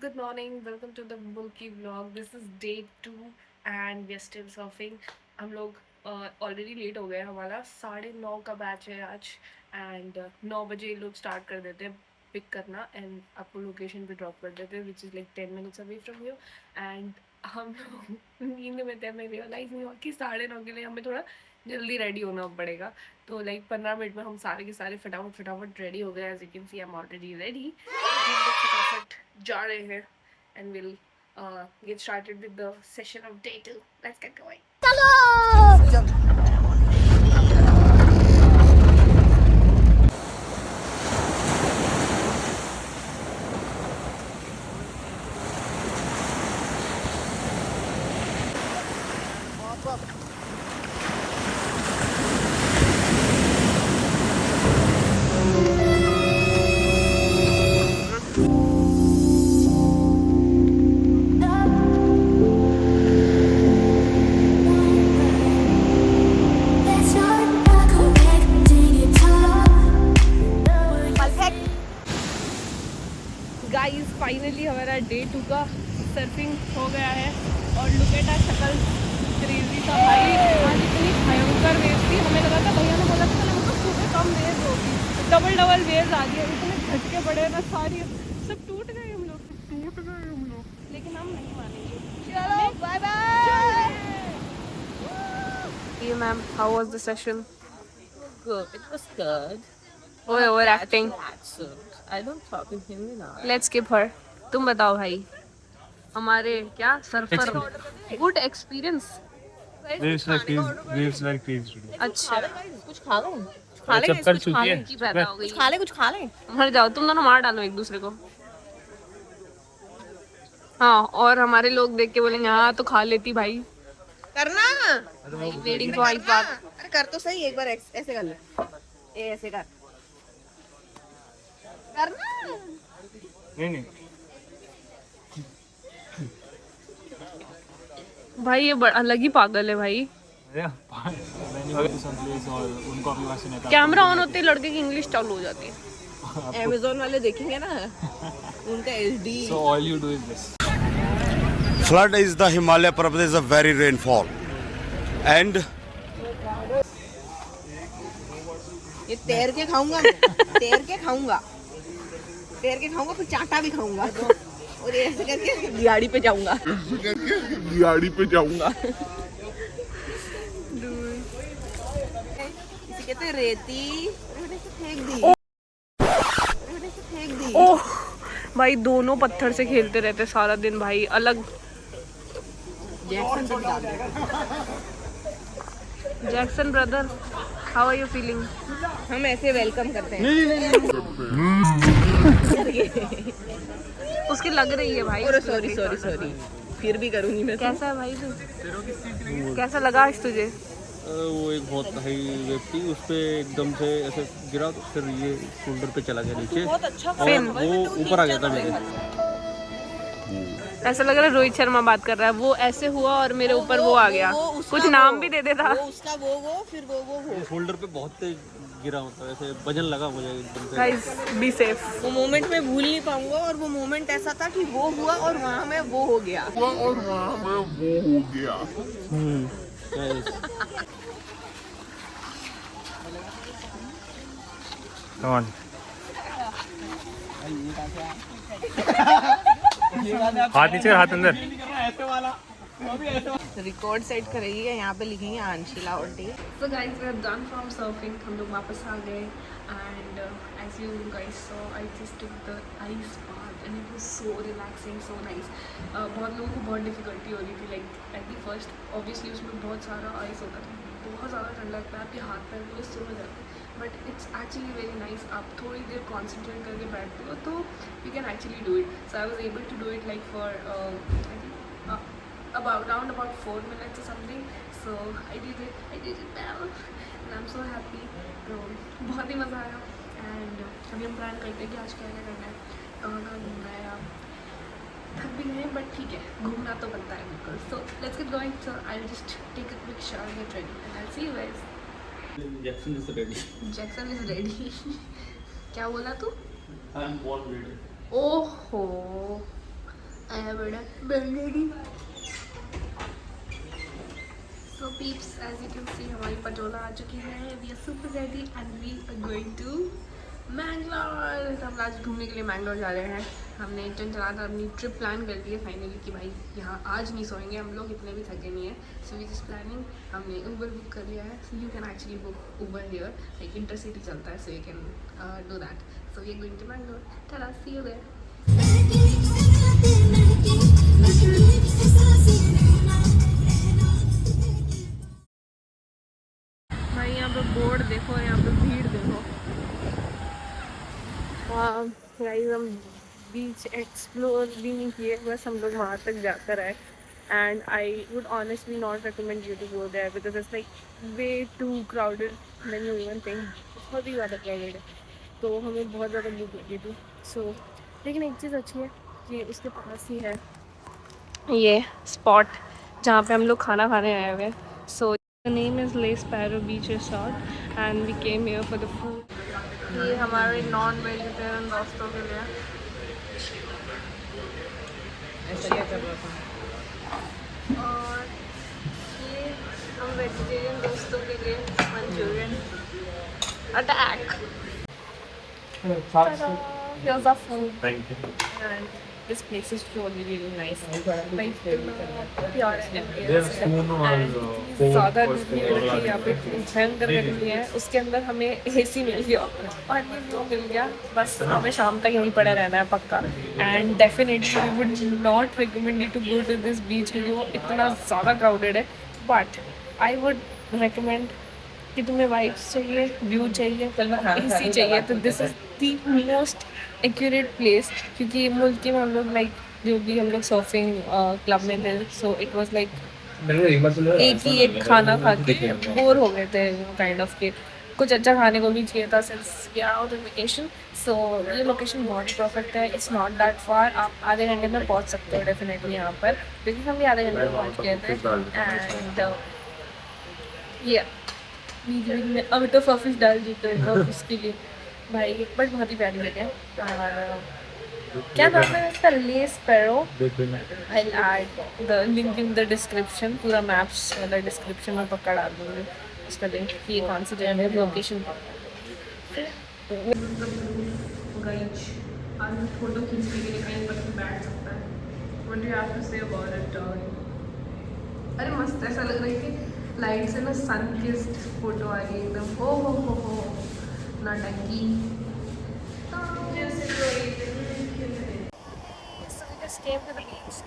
good morning. Welcome to the Bulky vlog. This is day 2 and we are still surfing. हम लोग already late हो गए. हमारा 9:30 का बैच है आज एंड 9 बजे ये लोग स्टार्ट कर देते हैं पिक करना एंड आपको लोकेशन पे ड्रॉप कर देते हैं which is like 10 minutes away from you. And हम लोग नींद में थे, हमें रियलाइज़ नहीं हुआ कि 9:30 के लिए हमें थोड़ा जल्दी रेडी होना पड़ेगा. तो लाइक 15 मिनट में हम सारे के सारे फटाफट रेडी हो गए. As you can see I am already ready. फटाफट जा रहे हैं and we'll get started with the session of day 2. Let's get going. Guys finally हमारा डे 2 का सर्फिंग हो गया है और लुक एट आवर शक्ल क्रेजी सा भाई. आज इतनी भयंकर वेव थी, हमें लगा था भैया ने बोला था मतलब सुबह कम वेव होगी, डबल वेव्स आ गई. इतने झटके पड़े ना, सारी सब टूट गए हम लोग, लेकिन हम नहीं मानेंगे. चलो bye bye. Yeah ma'am, how was the session? Good. It was good. Over acting. I don't talk in Hindi now. Let's skip her. तुम बताओ भाई, हमारे क्या surfer good experience. Waves like waves today. अच्छा कुछ खा लो. सब कर चुकी है. की पैदा हो गई. कुछ खा ले. मर जाओ तुम दोनों, मार डालो एक दूसरे को. हाँ, और हमारे लोग देख के बोलेंगे हाँ तो खा लेती भाई. करना. वेटिंग फॉर आइस बात. अरे कर तो सही, एक बार ऐसे कर ले. ऐसे कर. करना. नहीं. भाई ये बड़ा अलग ही पागल है भाई. मैंने और उनको अपनी भाषा नहीं आता. कैमरा ऑन होते ही लड़के की इंग्लिश चालू हो जाती है. Amazon वाले देखेंगे ना, उनका HD. So all you do is this. Flood is the Himalaya Parvat is a very rainfall and ये तैर के खाऊंगा मैं. तैर के खाऊंगा फिर चाटा भी खाऊंगा और ऐसे करके गाड़ी पे जाऊंगा. इसे कहते हैं रेती. फेंक दी. ओह भाई, दोनों पत्थर से खेलते रहते सारा दिन भाई. अलग जैक्सन पे डाल दे. Jackson brother, how are you feeling? हम ऐसे वेलकम करते हैं. उसकी लग रही है भाई. सॉरी फिर भी करूंगी मैं. कैसा है भाई तू? कैसा लगा आज तुझे? वो एक बहुत हाई वेव थी, उस पे एकदम से ऐसे गिरा तो फिर ये शोल्डर पे चला गया नीचे और वो ऊपर आ गया था मेरे. ऐसा लग रहा है रोहित शर्मा बात कर रहा है. वो ऐसे हुआ और मेरे ऊपर वो आ गया. कुछ नाम भी दे देता. वो उसका वो फिर वो शोल्डर पे बहुत तेज गिरा, मतलब ऐसे वजन लगा मुझे एकदम से. Guys be safe. वो मोमेंट में भूल नहीं पाऊंगा. और वो मोमेंट ऐसा था कि वो हुआ और वहाँ में वो हो गया. Come on. हाथ नीचे, हाथ अंदर. रिकॉर्ड सेट करेगी. यहाँ पे लिखेंगे आंशिला और day. So guys, we are done from surfing. हम लोग वापस आ गए and as you guys saw, I just took the ice bath and it was so relaxing, so nice. बहुत लोगों को बहुत डिफिकल्टी हो रही थी like at the first. Obviously उसमें बहुत सारा आइस होता था, बहुत ज़्यादा ठंड लगता है, आपके हाथ पैर पूरे सुन हो जाते हैं. But it's actually very nice. आप थोड़ी देर कॉन्सेंट्रेट करके बैठते हो तो you can actually do it. So I was able to do it like for around 4 minutes or something. So I did it well and I'm so happy. तो बहुत ही मज़ा आया and अभी हम प्लान करते हैं कि आज क्या क्या करना है, कहाँ घूमना है. थक भी गए बट ठीक है, घूमना तो बनता है बिल्कुल. So let's get going. So I will just take a quick shower, get ready and I will see you guys. Jackson is ready. Jackson is ready. क्या बोला तू? I am born ready. ओहो आया बड़ा बंगड़ी। So peeps, as you can see हमारी पटोला आ चुकी है। We are super ready and we are going to Mangalore. तो हम आज घूमने के लिए मैंगलोर जा रहे हैं। हमने टेंट चला था, अपनी ट्रिप प्लान कर ली है फाइनली कि भाई यहाँ आज नहीं सोएंगे हम लोग, इतने भी थके नहीं है। So we just planning. हमने ऊबर बुक कर लिया है। So you can actually book Uber here, like intercity चलता है, so you can do that. So we are going to Mangalore. Tata, see you there. भाई यहाँ पे बोर्ड देखो, यहाँ पे भीड़ देखो। गाइस हम बीच एक्सप्लोर भी नहीं किए, बस हम लोग वहाँ तक जाकर आए। And I would honestly not recommend you to go there because it's like way too crowded than you even think. बहुत ही ज़्यादा क्राउडेड है, तो हमें बहुत ज़्यादा भूख लगी थी। सो लेकिन एक चीज़ अच्छी है कि उसके पास ही है ये स्पॉट जहाँ पे हम लोग खाना खाने आए हुए हैं। सो the name is Le Sparrow Beach Resort and we came here for the food. ये हमारे नॉन वेजिटेरियन दोस्तों के लिए। और ये हम वेजिटेरियन दोस्तों के लिए Manchurian attack. Here's our food. Thank you. And this place is really really nice. Like pure There's spoon or ज़्यादा भीड़ रखी यहाँ पे, भयंकर गर्मी है। उसके अंदर हमें एसी मिल गया और ये व्यू मिल गया। बस हमें शाम तक यहीं पड़े रहना है पक्का। And definitely we would not recommend you to go to this beach क्योंकि वो इतना ज़्यादा क्राउडेड है। बट आई वुड रिकमेंड कि तुम्हें वाइब्स चाहिए, व्यू चाहिए, एसी चाहिए, तो this is the most accurate place. क्योंकि मुल्क में हम लोग लाइक जो भी हम लोग सर्फिंग क्लब में थे, सो इट वाज लाइक एक ही एक खाना खा के बोर हो गए थे काइंड ऑफ के। कुछ अच्छा खाने को भी चाहिए था since we are out of vacation. So ये लोकेशन बहुत परफेक्ट है। इट्स नॉट दैट फार, आप आधे घंटे में पहुंच सकते हो डेफिनेटली यहाँ पर, क्योंकि हम भी आधे घंटे में पहुंच गए थे। एंड ये बीच में आउट ऑफ ऑफिस डाल देते हैं ऑफिस के लिए भाई, बट बहुत ही प्यारी जगह है। क्या नाम है इसका? ले sparrow. I add the link in the description, पूरा मैप्स वाला डिस्क्रिप्शन में पक्का डाल दूँगी उसका लिंक कि ये कौन सी जगह है, लोकेशन। आज फोटो खींचने के लिए कहीं पर भी बैठ सकता है। What do you have to say about it? अरे मस्त, ऐसा लग रहा है कि लाइट से ना सन किस्ड फोटो आ रही है एकदम। ओ हो नाटकी। So we just came to the beach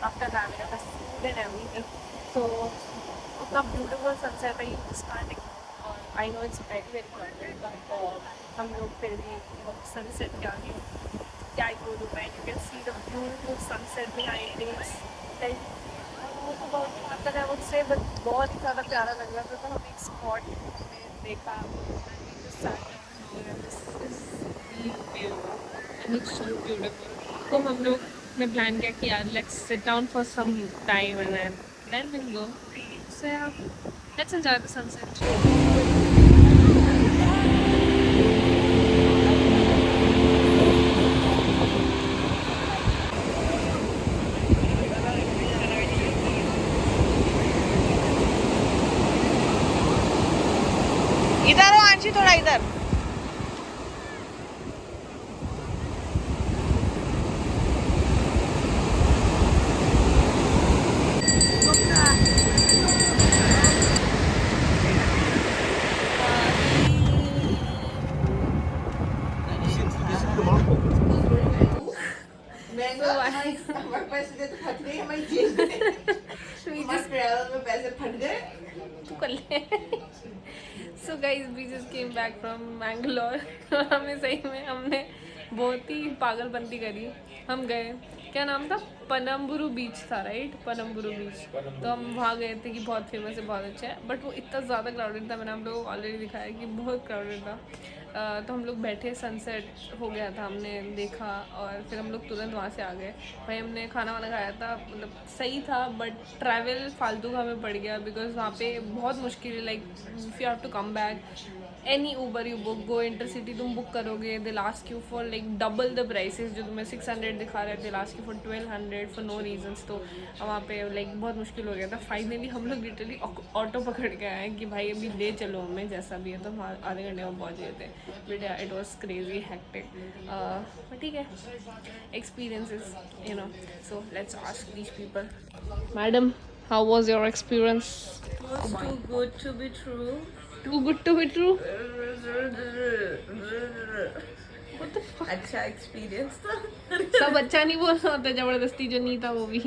after having the food and everything. So इतना beautiful sunset है, you just can't ignore. और I know it's very very crowded, but हम लोग फिर भी sunset के आगे क्या ही बोलूँ मैं। You can see the beautiful sunset behind this. Like बहुत आता है would say, but बहुत ज़्यादा प्यारा लग रहा था। तो हम एक spot में देखा and we just sat down here and this is the view and it's so beautiful. तो हम लोग ने प्लान किया कि यार let's sit down for some time and then will go. So यार लेट्स एंजॉय द सनसेट। इधर हो आंशी, थोड़ा इधर। पैसे दे तो फट गई हमारी जेब में। पैसे फट गए। So guys, we just came back from Mangalore. हमें सही में हमने बहुत ही पागलपंती करी। हम गए, क्या नाम था? पनम्बुरु बीच था, राइट? पनम्बुरु बीच। तो हम वहाँ गए थे कि बहुत फेमस है, बहुत अच्छा है, बट वो इतना ज़्यादा क्राउडेड था। मैंने आप लोगों को ऑलरेडी दिखाया कि बहुत क्राउडेड था। तो हम लोग बैठे, सनसेट हो गया था, हमने देखा और फिर हम लोग तुरंत वहाँ से आ गए। भाई हमने खाना वाना खाया था, मतलब सही था, बट ट्रैवल फालतू का हमें पड़ गया बिकॉज वहाँ पे बहुत मुश्किल है। Like if you have to come back any Uber you book, go intercity तुम बुक करोगे, they last you for like double the prices. जो तुम्हें 600 दिखा रहे थे, लास्ट की फॉर 1200 फॉर नो रीजंस। तो वहाँ पे लाइक बहुत मुश्किल हो गया था। फाइनली हम लोग लिटरली ऑटो पकड़ के आए हैं कि भाई अभी ले चलो हमें जैसा भी है। तो हम आधे घंटे में पहुँच गए थे। But it was crazy hectic, but ठीक है, experiences you know. So let's ask these people. Madam, how was your experience? Too good to be true. Too good to be true? अच्छा एक्सपीरियंस था। सब अच्छा नहीं बोलना होता, जबरदस्ती जो नहीं था वो भी।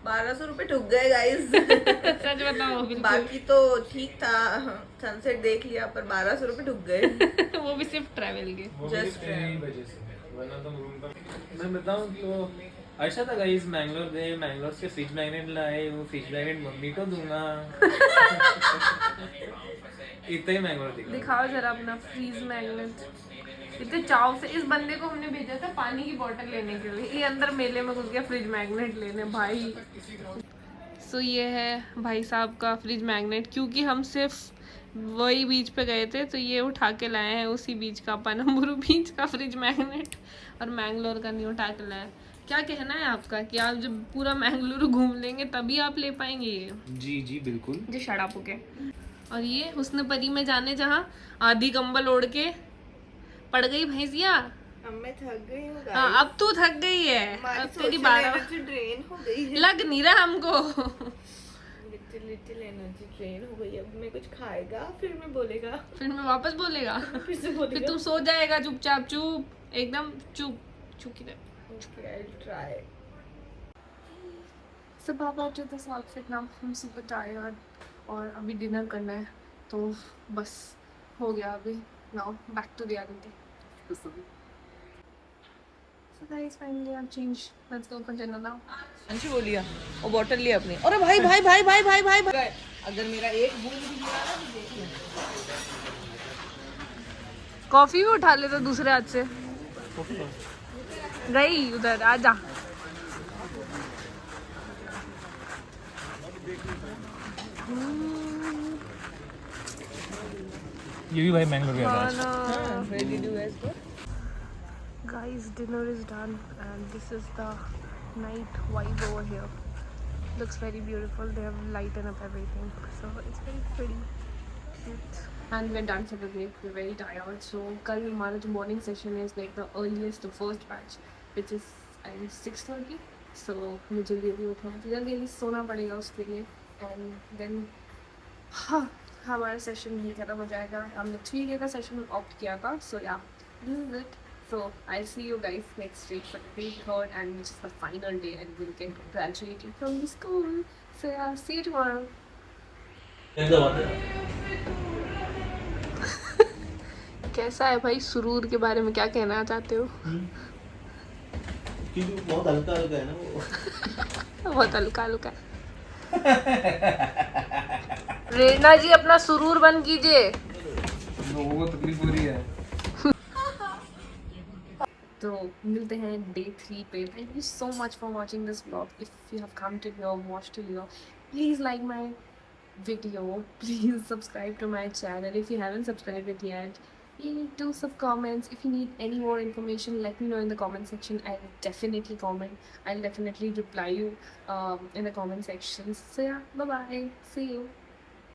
1200 रुपए ठुक गए गाइस। सच बताओ बिल्कुल। बाकी तो ठीक था, सनसेट देख लिया, पर 1200 रुपए ठुक गए। वो भी सिर्फ ट्रैवल के। जस्ट मैं बताऊं तो ऐसा था गाइस, मैंगलोर गए, मैंगलोर से फ्रिज मैग्नेट लाए, वो फ्रिज मैग्नेट मम्मी को दूंगा। इतना ही मैंगलोर दिखाओ जरा अपना फ्रीज मैग्नेट। इतने चाव से इस बंदे को हमने भेजा था पानी की बोतल लेने के लिए, ये अंदर मेले में घुस गया फ्रिज मैग्नेट लेने भाई। सो ये है भाई साहब का फ्रिज मैग्नेट, क्योंकि हम सिर्फ वही बीच पे गए थे तो ये उठा के लाए हैं उसी बीच का, पनम्बुरु बीच का फ्रिज मैग्नेट, और मैंगलोर का नहीं उठा के लाए। क्या कहना है आपका कि आप जब पूरा मैंगलुरु घूम लेंगे तभी आप ले पाएंगे ये? जी जी बिल्कुल। जी शराब के। और ये हुस्न परी में जाने जहाँ आधी कंबल ओढ़ के पड़ गई भैंसिया। अब मैं थक गई हूँ हाँ, अब तू थक गई है, अब तेरी 12 ड्रेन हो गई है। लग नहीं रहा हमको। लिटिल एनर्जी ड्रेन हो गई। अब मैं कुछ खाएगा फिर मैं बोलेगा, फिर मैं वापस बोलेगा, फिर से फिर बोलेगा। तू सो जाएगा चुपचाप, चुप एकदम चुप चुप की तरह। Okay, I'll try. So Baba to this outfit now. I'm super tired और अभी डिनर करना है तो बस हो गया अभी। Now back to reality. So guys, finally I've changed. Let's go for dinner now. Anshu बोलिया वो बॉटल लिया अपनी। अरे भाई भाई भाई भाई भाई भाई भाई, अगर मेरा एक बूंद भी गिरा ना तो देख लेना। कॉफी भी उठा ले तो दूसरे हाथ से गई उधर, आजा। ये भी भाई मैंगलोर गया Where did you guys go? Guys, dinner is done and this is the night vibe over here. Looks very beautiful. They have lightened up everything, so it's very pretty. And we're done for the day. We're very tired. So, कल हमारा जो morning session is like the earliest, the first batch, which is I think 6:30. So मुझे जल्दी जल्दी उठना है, जल्दी सोना पड़ेगा उसके लिए, and then हाँ हमारा सेशन भी खत्म हो जाएगा। हमने 3 day का सेशन ऑप्ट किया था, so yeah, this is it. So I'll see you guys next week for the third and which is the final day, and we'll get graduated from the school. So yeah, see you tomorrow. कैसा है भाई सुरूर के बारे में, क्या कहना चाहते हो? बहुत हल्का हल्का है ना वो। बहुत हल्का हल्का। रेना जी अपना सुरूर बंद कीजिए। लोगों को तकलीफ हो रही है। तो मिलते हैं डे 3 पे। Thank you so much for watching this blog. If you have come to here, watched till here, please like my video, please subscribe to my channel if you haven't subscribed it yet. Do some comments. If you need any more information, let me know in the comment section. I'll definitely comment. I'll definitely reply you in the comment sections. So yeah, bye bye, see you.